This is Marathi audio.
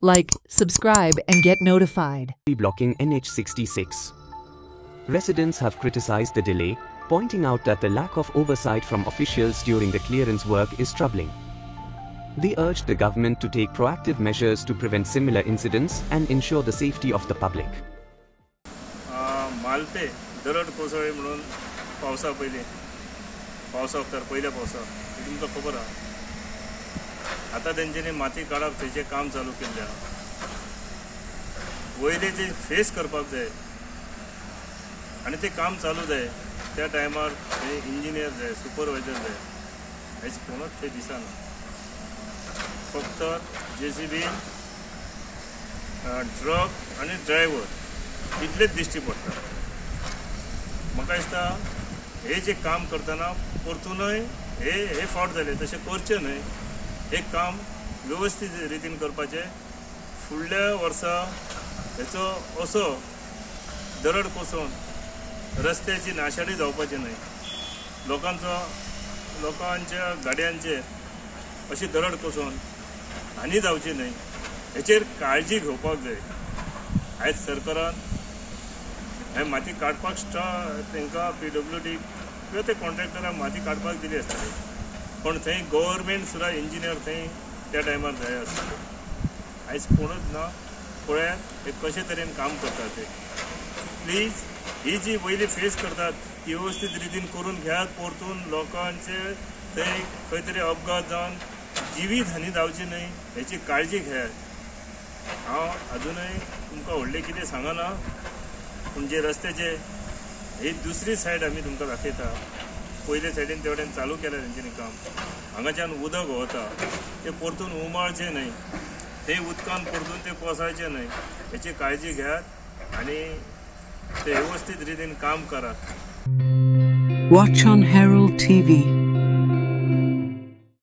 Like, subscribe, and get notified. Blocking NH66. Residents have criticized the delay, pointing out that the lack of oversight from officials during the clearance work is troubling. They urged the government to take proactive measures to prevent similar incidents and ensure the safety of the public. Malpe दरड कोसळ्ळी म्हणून पावसा पयलीं पावसाक तर पयल्या पावसाक तुमकां खबर आहा आतां तेंच्यांनी माती काडप थंयचें काम चालू केल्लें आहा वयले जे फेस करपाक जाय आनी तें काम चालू जाय त्या टायमार थंय इंजिनियर जाय सुपरवायझर जाय हेच कोणूच थंय दिसना फक्त JCB ट्रक आनी ड्रायव्हर इतलेच दिश्टी पडटा म्हाका दिसता हे जे काम करतना परतूनय हे फावट जाले तशें करचें न्हय एक काम व्यवस्थीत रितीन करपाचें फुडल्या वर्सा हेचो असो दरड कोसळून रस्त्याची नाशाडी जावपाची न्हय लोकांच्या गाडयांचेर अशी दरड कोसळून हानी जावची न्हय हेचेर काळजी घेवपाक जाय आयज सरकारान हे माती काडपाक तांकां PWD किंवा ते कॉन्ट्रॅक्टरांक माती काडपाक दिली आसतली पण थंय गव्हर्मेंट सुद्दां इंजिनियर थंय त्या टायमार जाय आसतले आयज कोणूच ना पळयात हे कशे तरेन काम करतात ते प्लीज ही जी वयली फेस करतात ती वेवस्थीत रितीन करून घेयात परतून लोकांचे थंय खंय तरी अपघात जावन जिवीत हानी जावची न्हय हेची काळजी घेयात हांव अजूनय तुमकां व्हडलें कितें सांगना पूण जे रस्त्याचे ही दुसरी सायड आमी तुमकां दाखयता पयले सायडीन तेवटेन चालू केलें तेंच्यांनी काम हांगाच्यान उदक वता तें परतून उमाळचें न्हय ते उदकान परतून ते कोसळचें न्हय हेची काळजी घेयात आनी ते वेवस्थीत रितीन काम करात. Watch on Herald TV.